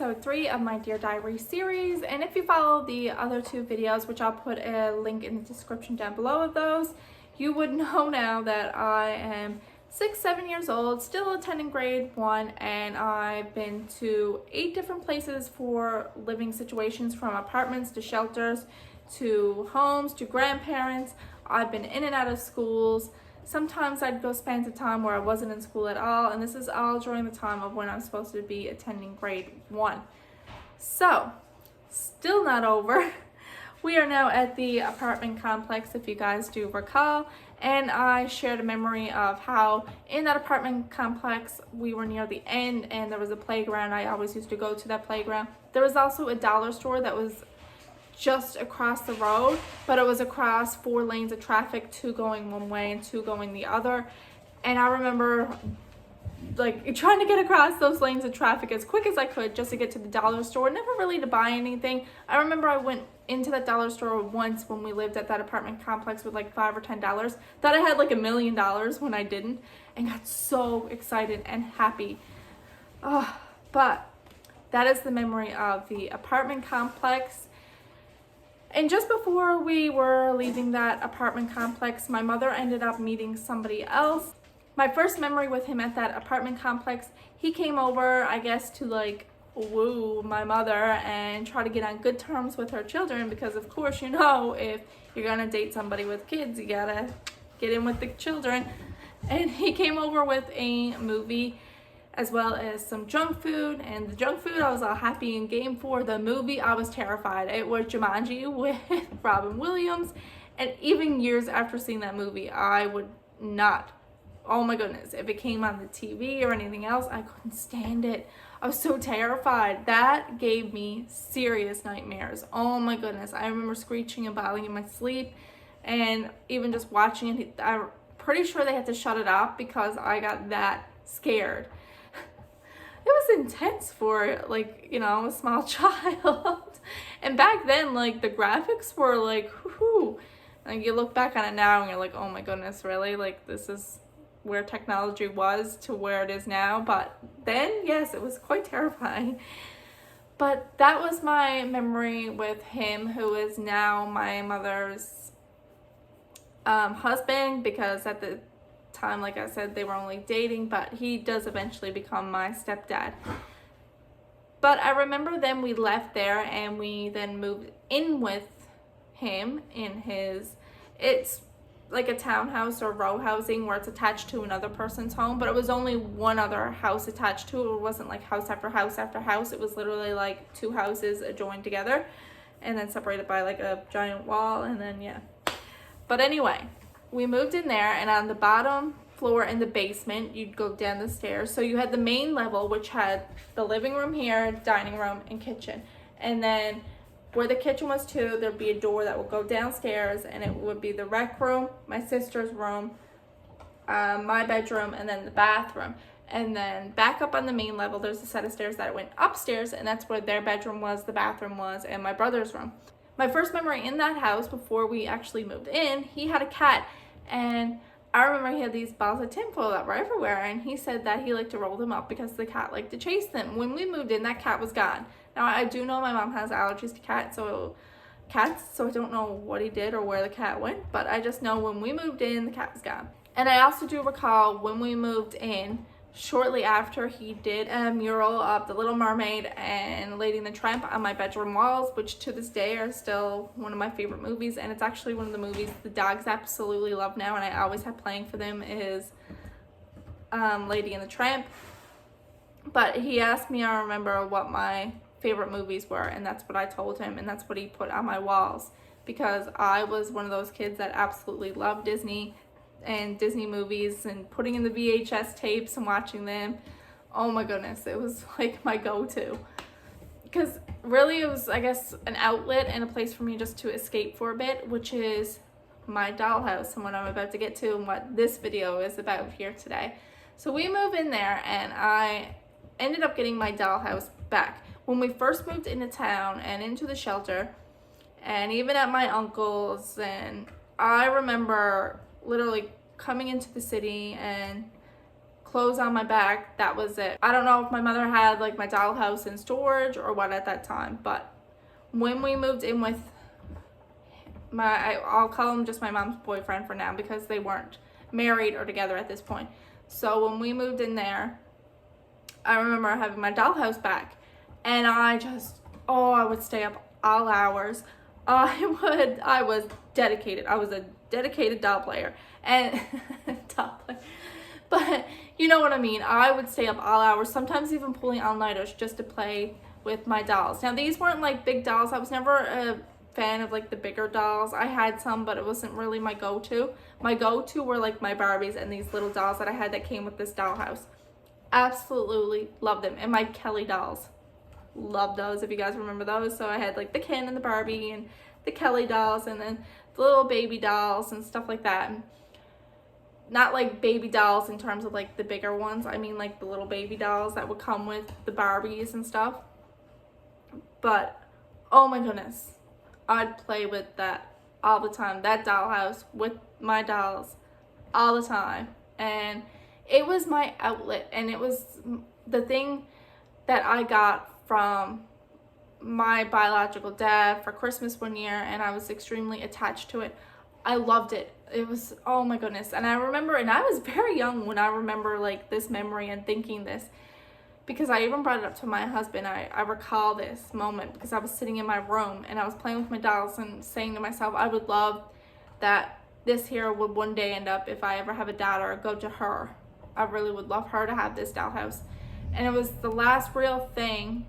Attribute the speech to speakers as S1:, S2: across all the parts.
S1: episode 3 of my Dear Diary series, and if you follow the other 2 videos, which I'll put a link in the description down below of those, you would know now that I am 7 years old, still attending grade 1, and I've been to 8 different places for living situations, from apartments to shelters to homes to grandparents. I've been in and out of schools. Sometimes I'd go spend the time where I wasn't in school at all, and this is all during the time of when I'm supposed to be attending grade 1. So, still not over. We are now at the apartment complex, if you guys do recall, and I shared a memory of how in that apartment complex we were near the end and there was a playground. I always used to go to that playground. There was also a dollar store that was just across the road, but it was across 4 lanes of traffic, 2 going one way and 2 going the other. And I remember like trying to get across those lanes of traffic as quick as I could just to get to the dollar store, never really to buy anything. I remember I went into that dollar store once when we lived at that apartment complex with like $5 or $10. Thought I had like $1 million when I didn't, and got so excited and happy. But that is the memory of the apartment complex. And just before we were leaving that apartment complex, my mother ended up meeting somebody else. My first memory with him at that apartment complex, he came over, I guess, to like woo my mother and try to get on good terms with her children, because of course, you know, if you're gonna date somebody with kids, you gotta get in with the children. And he came over with a movie as well as some junk food, and the junk food I was all happy and game for. The movie, I was terrified. It was Jumanji with Robin Williams, and even years after seeing that movie, I would not, oh my goodness, if it came on the TV or anything else, I couldn't stand it. I was so terrified. That gave me serious nightmares. Oh my goodness, I remember screeching and bawling in my sleep, and even just watching it, I'm pretty sure they had to shut it off because I got that scared. It was intense for, like, you know, a small child. And back then, like, the graphics were like, whoo. Like, you look back on it now and you're like, oh my goodness, really? Like, this is where technology was to where it is now. But then, yes, it was quite terrifying. But that was my memory with him, who is now my mother's husband, because at the time, like I said, they were only dating, but he does eventually become my stepdad. But I remember then we left there and we then moved in with him in his, it's like a townhouse or row housing where it's attached to another person's home, but it was only one other house attached to it. It wasn't like house after house after house. It was literally like 2 houses joined together and then separated by like a giant wall, and then yeah. But anyway, we moved in there, and on the bottom floor in the basement, you'd go down the stairs. So you had the main level, which had the living room here, dining room, and kitchen. And then where the kitchen was too, there'd be a door that would go downstairs, and it would be the rec room, my sister's room, my bedroom, and then the bathroom. And then back up on the main level, there's a set of stairs that went upstairs, and that's where their bedroom was, the bathroom was, and my brother's room. My first memory in that house, before we actually moved in, he had a cat, and I remember he had these balls of tinfoil that were everywhere, and he said that he liked to roll them up because the cat liked to chase them. When we moved in, that cat was gone. Now, I do know my mom has allergies to cats, so I don't know what he did or where the cat went, but I just know when we moved in, the cat was gone. And I also do recall when we moved in, shortly after, he did a mural of The Little Mermaid and Lady and the Tramp on my bedroom walls, which to this day are still one of my favorite movies. And it's actually one of the movies the dogs absolutely love now, and I always have playing for them, is Lady and the Tramp. But he asked me, I remember, what my favorite movies were, and that's what I told him, and that's what he put on my walls, because I was one of those kids that absolutely loved Disney and Disney movies, and putting in the VHS tapes and watching them. Oh my goodness, it was like my go-to, because really it was, I guess, an outlet and a place for me just to escape for a bit, which is my dollhouse, and what I'm about to get to and what this video is about here today. So we move in there, and I ended up getting my dollhouse back. When we first moved into town and into the shelter, and even at my uncle's, and I remember literally coming into the city and clothes on my back, that was it. I don't know if my mother had like my dollhouse in storage or what at that time, but when we moved in with I'll call him just my mom's boyfriend for now because they weren't married or together at this point. So when we moved in there, I remember having my dollhouse back, and I would stay up all hours. I was dedicated. I was a dedicated doll player, and but you know what I mean. I would stay up all hours, sometimes even pulling all-nighters just to play with my dolls. Now these weren't like big dolls. I was never a fan of like the bigger dolls. I had some, but it wasn't really my go-to. My go-to were like my Barbies and these little dolls that I had that came with this dollhouse. Absolutely loved them. And my Kelly dolls, love those, if you guys remember those. So I had like the Ken and the Barbie and the Kelly dolls, and then the little baby dolls and stuff like that. And not like baby dolls in terms of like the bigger ones, I mean like the little baby dolls that would come with the Barbies and stuff. But oh my goodness, I'd play with that all the time, that dollhouse with my dolls all the time. And it was my outlet, and it was the thing that I got from my biological dad for Christmas one year, and I was extremely attached to it. I loved it. It was, oh my goodness. And I remember, and I was very young when I remember like this memory and thinking this, because I even brought it up to my husband. I recall this moment because I was sitting in my room and I was playing with my dolls and saying to myself, I would love that this here would one day end up, if I ever have a daughter, go to her. I really would love her to have this dollhouse. And it was the last real thing,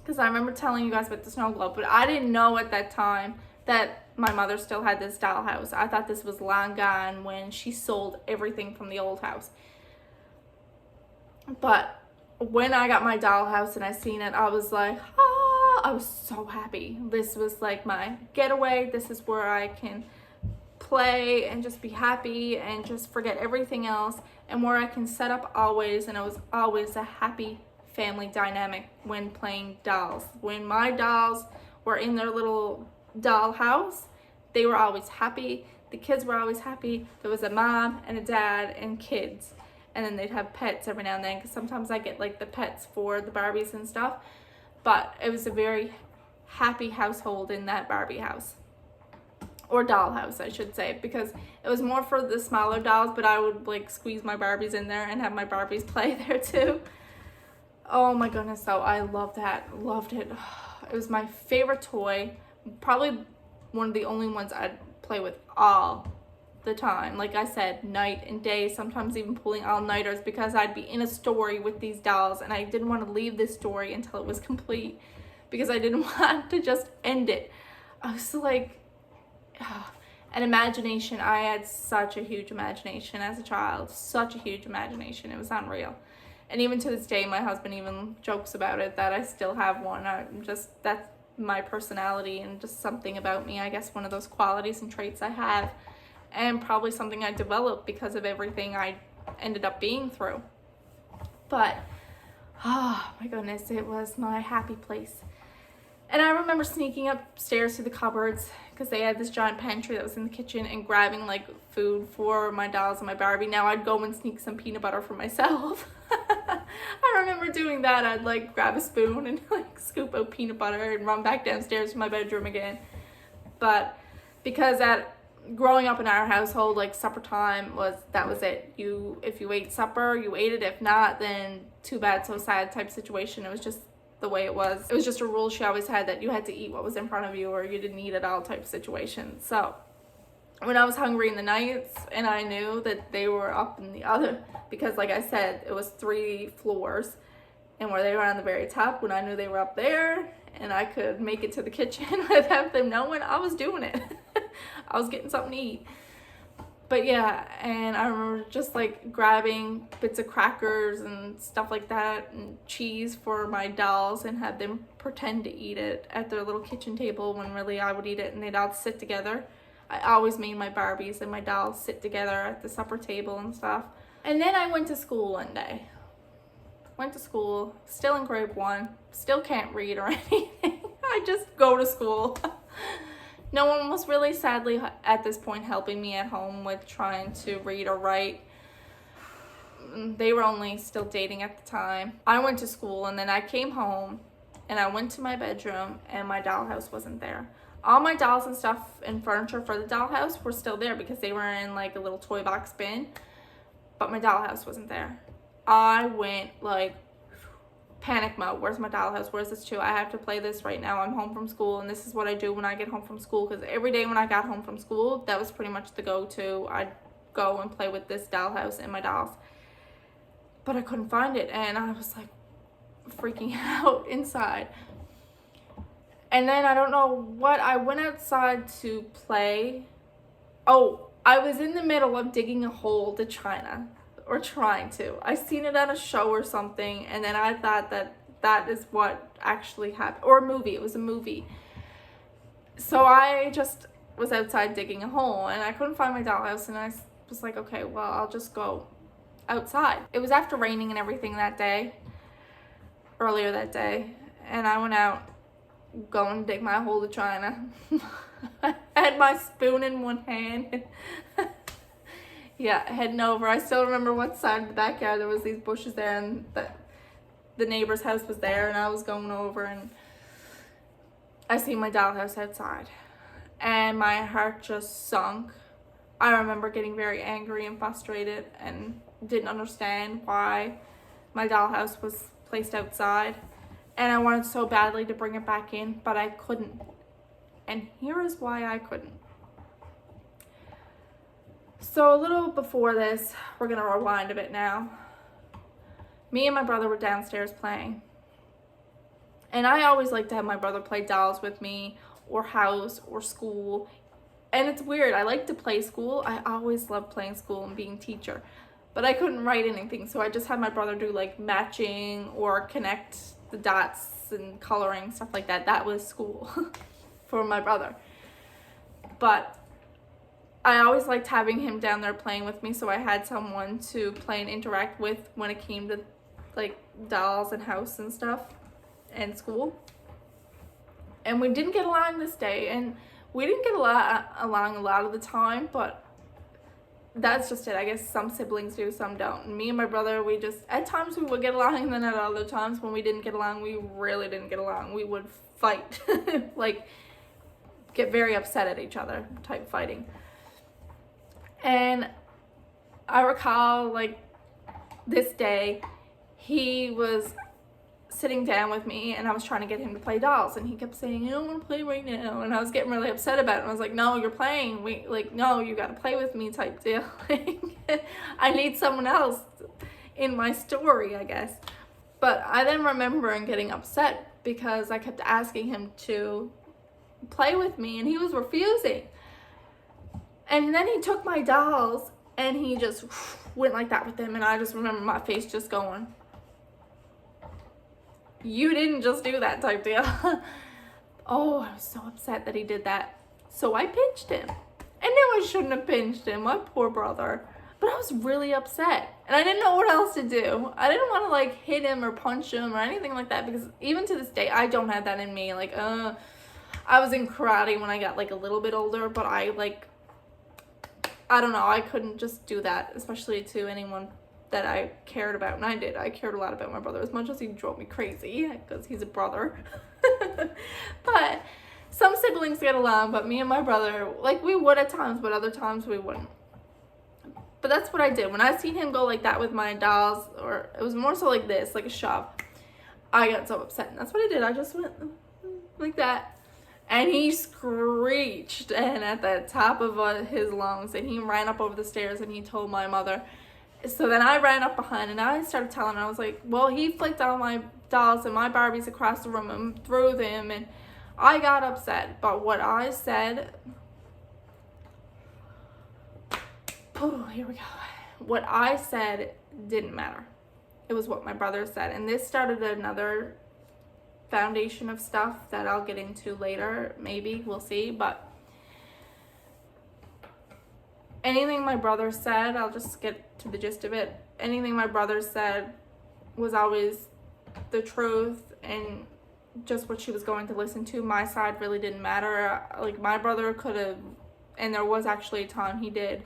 S1: because I remember telling you guys about the snow globe, but I didn't know at that time that my mother still had this dollhouse. I thought this was long gone when she sold everything from the old house. But when I got my dollhouse and I seen it, I was like, I was so happy. This was like my getaway. This is where I can play and just be happy and just forget everything else, and where I can set up always. And it was always a happy family dynamic when playing dolls. When my dolls were in their little dollhouse, they were always happy. The kids were always happy. There was a mom and a dad and kids. And then they'd have pets every now and then, because sometimes I get like the pets for the Barbies and stuff. But it was a very happy household in that Barbie house, or dollhouse I should say, because it was more for the smaller dolls, but I would like squeeze my Barbies in there and have my Barbies play there too. Oh my goodness, so I loved that, loved it. It was my favorite toy, probably one of the only ones I'd play with all the time. Like I said, night and day, sometimes even pulling all-nighters, because I'd be in a story with these dolls and I didn't want to leave this story until it was complete, because I didn't want to just end it. I was like, an imagination. I had such a huge imagination as a child, such a huge imagination. It was unreal. And even to this day, my husband even jokes about it, that I still have one. That's my personality and just something about me, I guess, one of those qualities and traits I have, and probably something I developed because of everything I ended up being through. But, oh my goodness, it was my happy place. And I remember sneaking upstairs to the cupboards, because they had this giant pantry that was in the kitchen, and grabbing like food for my dolls and my Barbie. Now I'd go and sneak some peanut butter for myself. I remember doing that. I'd like grab a spoon and like scoop out peanut butter and run back downstairs to my bedroom again. But because growing up in our household, like supper time was it. If you ate supper, you ate it. If not, then too bad, so sad type situation. It was just the way it was. It was just a rule she always had, that you had to eat what was in front of you or you didn't eat at all type situation. So when I was hungry in the nights and I knew that they were up in the other, because like I said, it was 3 floors, and where they were on the very top, when I knew they were up there and I could make it to the kitchen without them knowing, I was doing it. I was getting something to eat. But yeah, and I remember just like grabbing bits of crackers and stuff like that, and cheese for my dolls, and had them pretend to eat it at their little kitchen table when really I would eat it, and they'd all sit together. I always made my Barbies and my dolls sit together at the supper table and stuff. And then I went to school one day. Went to school, still in grade 1, still can't read or anything. I just go to school. No one was really, sadly, at this point helping me at home with trying to read or write. they were only still dating at the time. I went to school, and then I came home and I went to my bedroom, and my dollhouse wasn't there. All my dolls and stuff and furniture for the dollhouse were still there because they were in like a little toy box bin, but my dollhouse wasn't there. I went like panic mode. Where's my dollhouse? Where's this too? I have to play this right now. I'm home from school, and this is what I do when I get home from school, because every day when I got home from school, that was pretty much the go-to. I'd go and play with this dollhouse and my dolls, but I couldn't find it, and I was like freaking out inside. And then I don't know what, I went outside to play. Oh, I was in the middle of digging a hole to China, or trying to. I seen it at a show or something, and then I thought that that is what actually happened, or a movie. It was a movie. So I just was outside digging a hole, and I couldn't find my dollhouse, and I was like, okay, well, I'll just go outside. It was after raining and everything that day, earlier that day, and I went out going to dig my hole to China. I had my spoon in one hand. Yeah, heading over. I still remember what side of the backyard there was these bushes there, and the neighbor's house was there, and I was going over, and I seen my dollhouse outside, and my heart just sunk. I remember getting very angry and frustrated and didn't understand why my dollhouse was placed outside, and I wanted so badly to bring it back in, but I couldn't. And here is why I couldn't. So a little before this, we're gonna rewind a bit now. Me and my brother were downstairs playing, and I always like to have my brother play dolls with me, or house, or school. And it's weird, I like to play school. I always loved playing school and being teacher, but I couldn't write anything, so I just had my brother do like matching or connect the dots and coloring, stuff like that. That was school for my brother. But I always liked having him down there playing with me, so I had someone to play and interact with when it came to like dolls and house and stuff and school. And we didn't get along this day, and we didn't get along a lot of the time, but that's just it. I guess some siblings do, some don't. And me and my brother, we just, at times we would get along, and then at other times when we didn't get along, we really didn't get along. We would fight, like get very upset at each other type fighting. And I recall like this day, he was sitting down with me, and I was trying to get him to play dolls, and he kept saying, I don't want to play right now, and I was getting really upset about it, and I was like, no, you're playing, no, you gotta play with me type deal. I need someone else in my story, I guess. But I then remember and getting upset because I kept asking him to play with me, and he was refusing. And then he took my dolls, and he just went like that with them, and I just remember my face just going, you didn't just do that type deal. Oh, I was so upset that he did that. So I pinched him. And no, I shouldn't have pinched him, my poor brother. But I was really upset, and I didn't know what else to do. I didn't want to like hit him or punch him or anything like that, because even to this day, I don't have that in me. Like, I was in karate when I got like a little bit older, but I don't know, I couldn't just do that, especially to anyone that I cared about, and I did. I cared a lot about my brother, as much as he drove me crazy, because he's a brother. But some siblings get along, but me and my brother, like, we would at times, but other times we wouldn't. But that's what I did. When I seen him go like that with my dolls, or it was more so like this, like a shove, I got so upset, and that's what I did. I just went like that. And he screeched, and at the top of his lungs, and he ran up over the stairs, and he told my mother. So then I ran up behind, and I started telling her, I was like, well, he flicked all my dolls and my Barbies across the room and threw them, and I got upset. But what I said, oh, here we go. What I said didn't matter. It was what my brother said, and this started another foundation of stuff that I'll get into later, maybe, we'll see. But anything my brother said, I'll just get to the gist of it. Anything my brother said was always the truth, and just what she was going to listen to. My side really didn't matter. Like, my brother could have, and there was actually a time he did,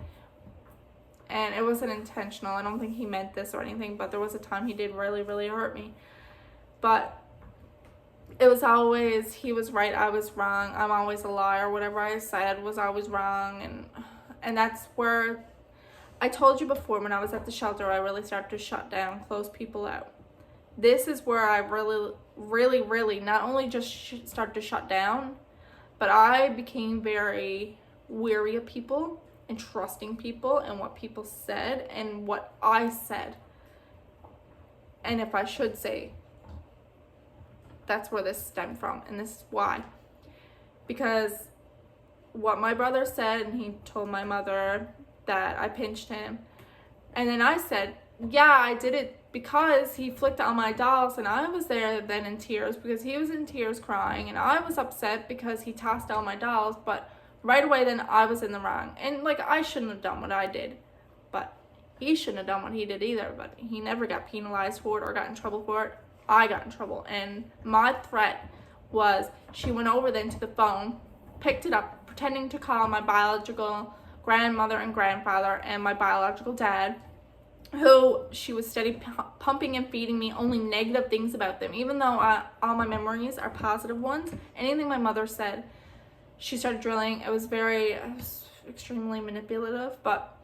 S1: and it wasn't intentional. I don't think he meant this or anything, but there was a time he did really, really hurt me. But it was always, he was right, I was wrong, I'm always a liar, whatever I said was always wrong. And that's where, I told you before, when I was at the shelter, I really started to shut down, close people out. This is where I really not only just started to shut down, but I became very weary of people and trusting people and what people said and what I said. And if I should say, that's where this stemmed from, and this is why. Because what my brother said, and he told my mother that I pinched him, and then I said, yeah, I did it because he flicked on my dolls, and I was there then in tears because he was in tears crying, and I was upset because he tossed all my dolls, but right away then I was in the wrong. And like, I shouldn't have done what I did, but he shouldn't have done what he did either, but he never got penalized for it or got in trouble for it. I got in trouble, and my threat was, she went over then to the phone, picked it up, pretending to call my biological grandmother and grandfather and my biological dad, who she was steady pumping and feeding me only negative things about them, even though all my memories are positive ones. Anything my mother said, she started drilling. It was extremely manipulative, but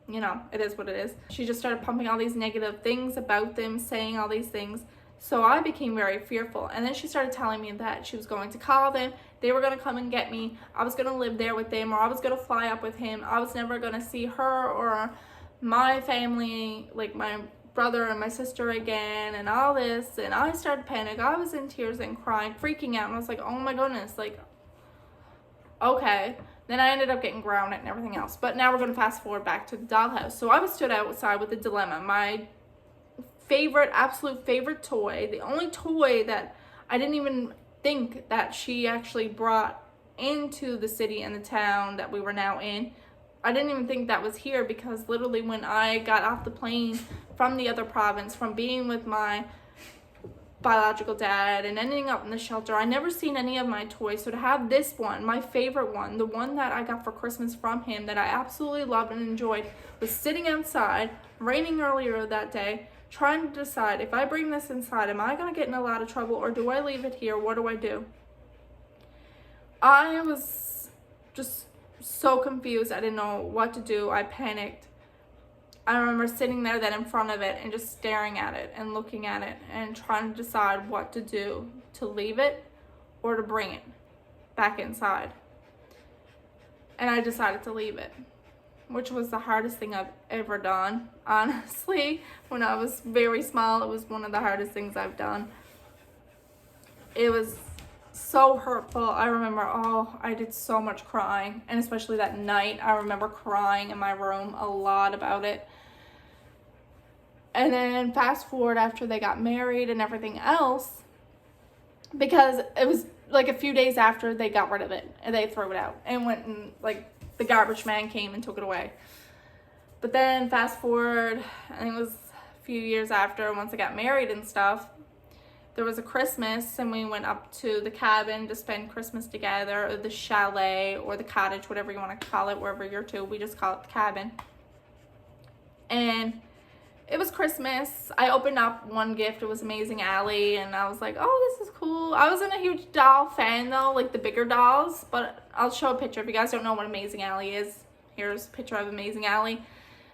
S1: you know, it is what it is. She just started pumping all these negative things about them, saying all these things. So I became very fearful. And then she started telling me that she was going to call them, they were going to come and get me, I was going to live there with them, or I was going to fly up with him, I was never going to see her or my family, like my brother and my sister again, and all this. And I started to panic. I was in tears and crying, freaking out, and I was like, oh my goodness, like, okay. Then I ended up getting grounded and everything else. But now we're going to fast forward back to the dollhouse. So I was stood outside with a dilemma. My absolute favorite toy, the only toy that I didn't even think that she actually brought into the city and the town that we were now in. I didn't even think that was here, because literally when I got off the plane from the other province, from being with my biological dad and ending up in the shelter, I never seen any of my toys. So to have this one, my favorite one, the one that I got for Christmas from him that I absolutely loved and enjoyed, was sitting outside, raining earlier that day, trying to decide, if I bring this inside, am I going to get in a lot of trouble, or do I leave it here? What do I do? I was just so confused. I didn't know what to do. I panicked. I remember sitting there then in front of it and just staring at it and looking at it and trying to decide what to do, to leave it or to bring it back inside. And I decided to leave it, which was the hardest thing I've ever done. Honestly, when I was very small, it was one of the hardest things I've done. It was so hurtful. I remember, I did so much crying, and especially that night, I remember crying in my room a lot about it. And then fast forward after they got married and everything else, because it was like a few days after they got rid of it and they threw it out and went and like the garbage man came and took it away. But then fast forward, I think it was a few years after, once I got married and stuff, there was a Christmas and we went up to the cabin to spend Christmas together, or the chalet or the cottage, whatever you want to call it, wherever you're to. We just call it the cabin. And it was Christmas. I opened up one gift. It was Amazing Alley, and I was like, oh, this is cool. I wasn't a huge doll fan though, like the bigger dolls, but I'll show a picture. If you guys don't know what Amazing Alley is, here's a picture of Amazing Alley.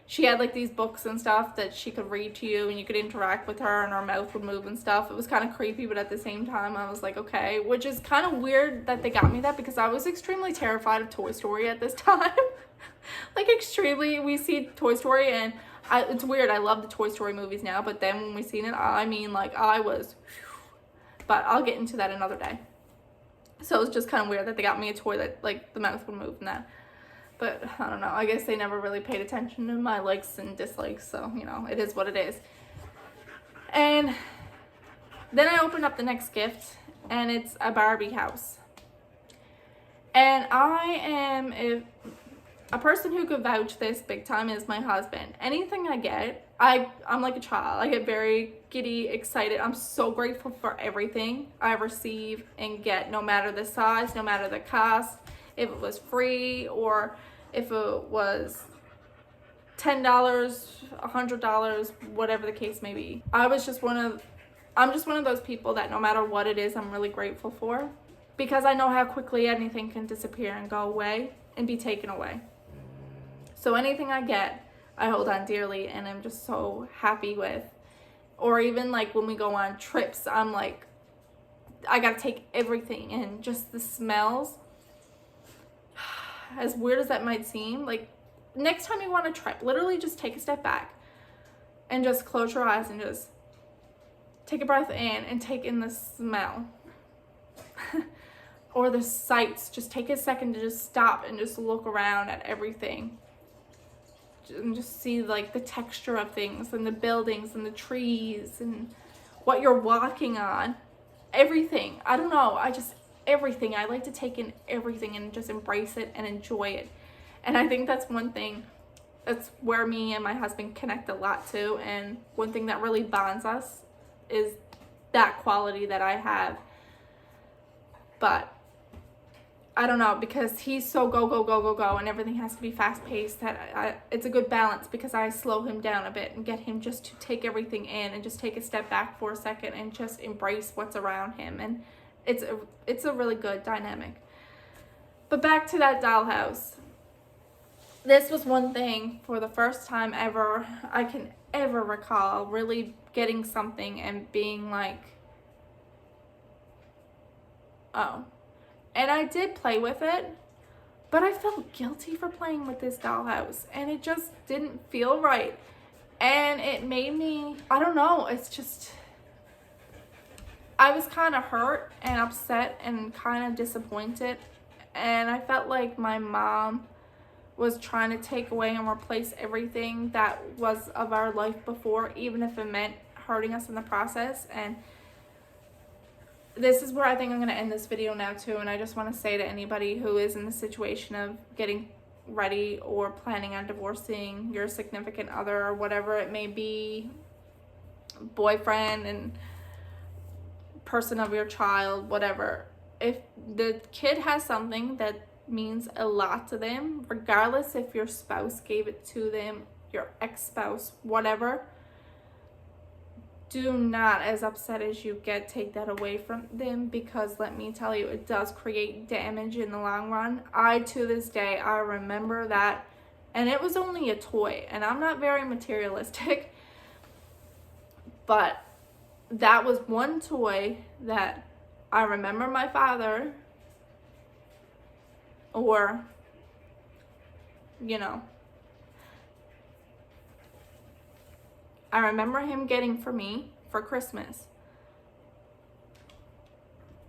S1: She had like these books and stuff that she could read to you, and you could interact with her, and her mouth would move and stuff. It was kind of creepy, but at the same time I was like, okay, which is kind of weird that they got me that, because I was extremely terrified of Toy Story at this time. Like extremely. We see Toy Story and it's weird, I love the Toy Story movies now, but then when we seen it, I mean, like, I was, but I'll get into that another day. So it was just kind of weird that they got me a toy that, like, the mouth would move and that. But, I don't know, I guess they never really paid attention to my likes and dislikes, so, you know, it is what it is. And then I opened up the next gift, and it's a Barbie house. And I am a person who could vouch this big time is my husband. Anything I get, I'm like a child. I get very giddy, excited. I'm so grateful for everything I receive and get, no matter the size, no matter the cost, if it was free or if it was $10, $100, whatever the case may be. I'm just one of those people that no matter what it is, I'm really grateful for, because I know how quickly anything can disappear and go away and be taken away. So anything I get, I hold on dearly, and I'm just so happy with. Or even like when we go on trips, I'm like, I gotta take everything in, just the smells. As weird as that might seem, like next time you want a trip, literally just take a step back and just close your eyes and just take a breath in and take in the smell. Or the sights. Just take a second to just stop and just look around at everything. And just see like the texture of things and the buildings and the trees and what you're walking on. Everything. I don't know. Everything. I like to take in everything and just embrace it and enjoy it. And I think that's one thing, that's where me and my husband connect a lot too. And one thing that really bonds us is that quality that I have. But I don't know, because he's so go, and everything has to be fast paced, that it's a good balance, because I slow him down a bit and get him just to take everything in and just take a step back for a second and just embrace what's around him. And it's a really good dynamic. But back to that dollhouse. This was one thing, for the first time ever I can ever recall, really getting something and being like, oh. And I did play with it, but I felt guilty for playing with this dollhouse, and it just didn't feel right. And it made me, I don't know, it's just, I was kind of hurt and upset and kind of disappointed. And I felt like my mom was trying to take away and replace everything that was of our life before, even if it meant hurting us in the process. And this is where I think I'm going to end this video now too. And I just want to say to anybody who is in the situation of getting ready or planning on divorcing your significant other or whatever it may be, boyfriend and person of your child, whatever, if the kid has something that means a lot to them, regardless if your spouse gave it to them, your ex-spouse, whatever, do not, as upset as you get, take that away from them, because let me tell you, it does create damage in the long run. To this day, I remember that, and it was only a toy, and I'm not very materialistic, but that was one toy that I remember my father, or, you know, I remember him getting for me for Christmas.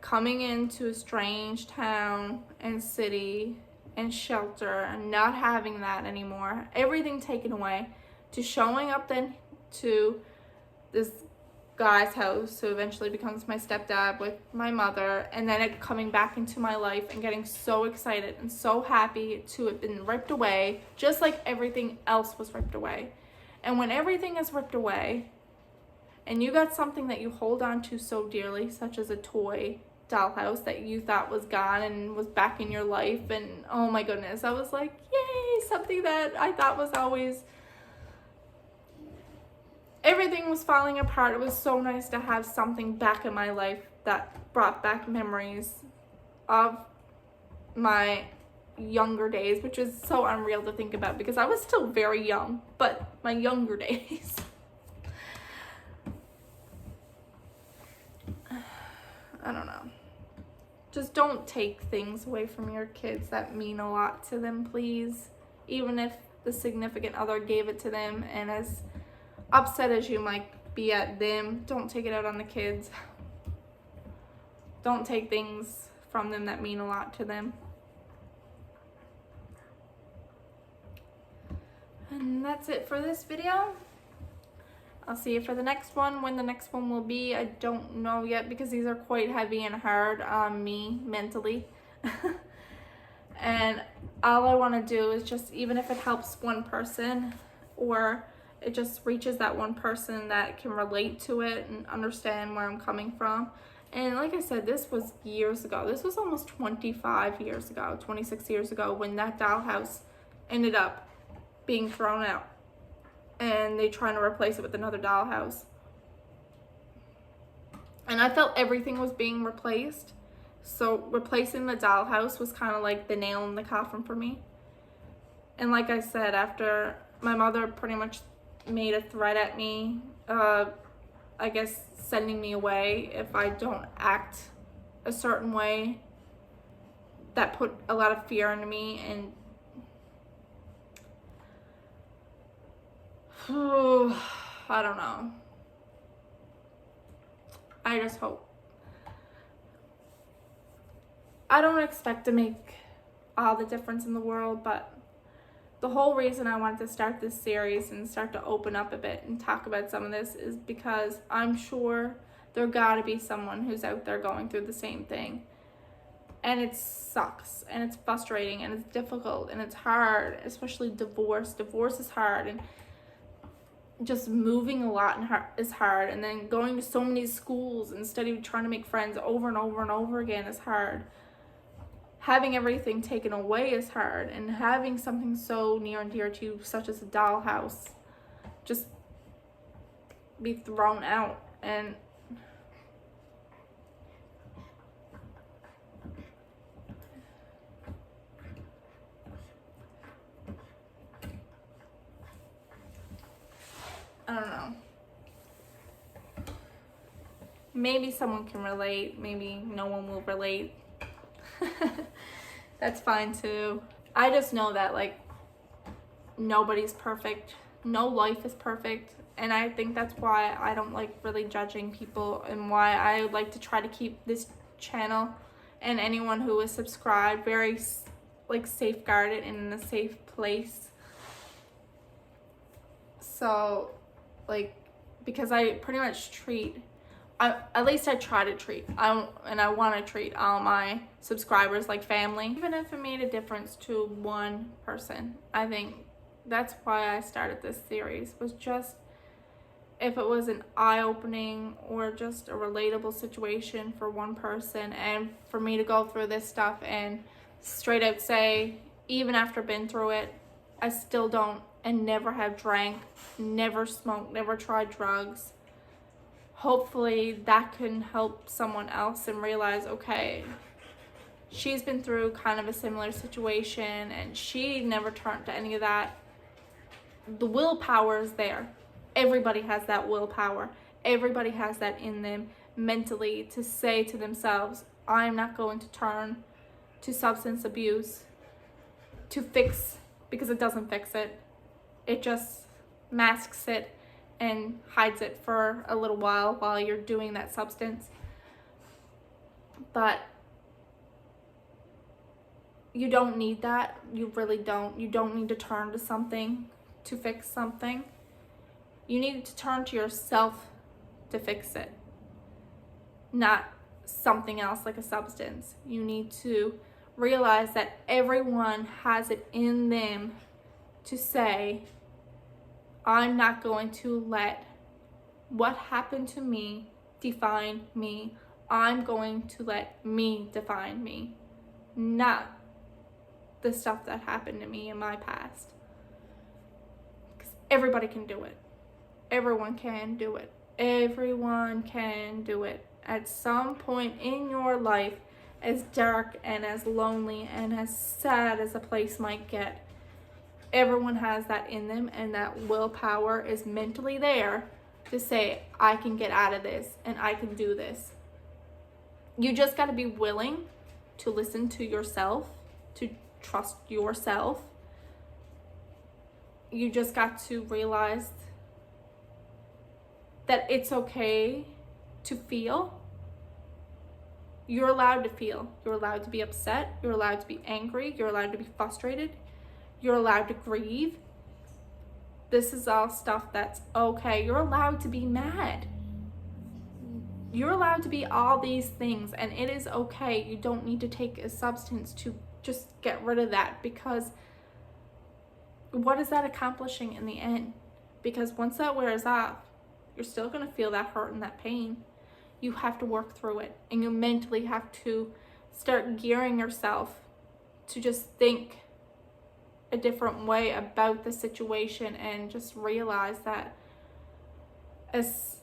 S1: Coming into a strange town and city and shelter and not having that anymore. Everything taken away. To showing up then to this guy's house who eventually becomes my stepdad with my mother. And then it coming back into my life and getting so excited and so happy to have been ripped away. Just like everything else was ripped away. And when everything is ripped away and you got something that you hold on to so dearly, such as a toy dollhouse that you thought was gone and was back in your life, and oh my goodness, I was like, yay, something that I thought was always, everything was falling apart. It was so nice to have something back in my life that brought back memories of my younger days, which is so unreal to think about, because I was still very young, but my younger days. I don't know. Just don't take things away from your kids that mean a lot to them, please. Even if the significant other gave it to them, and as upset as you might be at them, don't take it out on the kids. Don't take things from them that mean a lot to them. And that's it for this video. I'll see you for the next one. When the next one will be, I don't know yet, because these are quite heavy and hard on me mentally. And all I want to do is just, even if it helps one person, or it just reaches that one person that can relate to it and understand where I'm coming from. And like I said, this was years ago. This was almost 25 years ago, 26 years ago, when that dollhouse ended up being thrown out. and they're trying to replace it with another dollhouse. And I felt everything was being replaced. So replacing the dollhouse was kind of like the nail in the coffin for me. And like I said, after my mother pretty much made a threat at me, I guess sending me away if I don't act a certain way, that put a lot of fear into me. And I don't know. I just hope. I don't expect to make all the difference in the world, but the whole reason I wanted to start this series and start to open up a bit and talk about some of this is because I'm sure there gotta be someone who's out there going through the same thing. And it sucks, and it's frustrating, and it's difficult, and it's hard, especially divorce. Divorce is hard, and just moving a lot is hard, and then going to so many schools and trying to make friends over and over and over again is hard. Having everything taken away is hard, and having something so near and dear to you, such as a dollhouse, just be thrown out. And I don't know. Maybe someone can relate, maybe no one will relate. That's fine too. I just know that, like, nobody's perfect. No life is perfect. And I think that's why I don't like really judging people, and why I like to try to keep this channel and anyone who is subscribed very, like, safeguarded and in a safe place. So, like, because I pretty much treat, at least I try to treat, and I want to treat all my subscribers like family, even if it made a difference to one person. I think that's why I started this series, was just if it was an eye-opening or just a relatable situation for one person, and for me to go through this stuff and straight out say, even after been through it, I still don't and never have drank, never smoked, never tried drugs. Hopefully that can help someone else and realize, okay, she's been through kind of a similar situation and she never turned to any of that. The willpower is there. Everybody has that willpower. Everybody has that in them mentally to say to themselves, I'm not going to turn to substance abuse to fix, because it doesn't fix it. It just masks it and hides it for a little while you're doing that substance. But you don't need that. You really don't. You don't need to turn to something to fix something. You need to turn to yourself to fix it, not something else like a substance. You need to realize that everyone has it in them to say, I'm not going to let what happened to me define me. I'm going to let me define me, not the stuff that happened to me in my past. Because everybody can do it. Everyone can do it. Everyone can do it. At some point in your life, as dark and as lonely and as sad as a place might get, everyone has that in them, and that willpower is mentally there to say, I can get out of this and I can do this. You just got to be willing to listen to yourself, to trust yourself. You just got to realize that it's okay to feel. You're allowed to feel. You're allowed to be upset. You're allowed to be angry. You're allowed to be frustrated. You're allowed to grieve. This is all stuff that's okay. You're allowed to be mad. You're allowed to be all these things, and it is okay. You don't need to take a substance to just get rid of that, because what is that accomplishing in the end? Because once that wears off, you're still going to feel that hurt and that pain. You have to work through it, and you mentally have to start gearing yourself to just think, a different way about the situation and just realize that as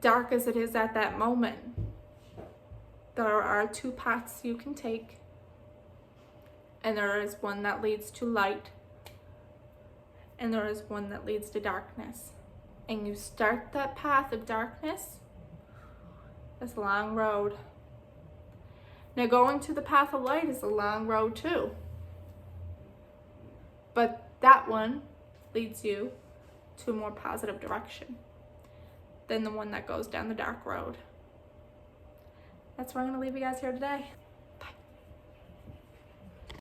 S1: dark as it is at that moment, there are two paths you can take, and there is one that leads to light, and there is one that leads to darkness. And you start that path of darkness, it's a long road. Now going to the path of light is a long road too, but that one leads you to a more positive direction than the one that goes down the dark road. That's where I'm going to leave you guys here today.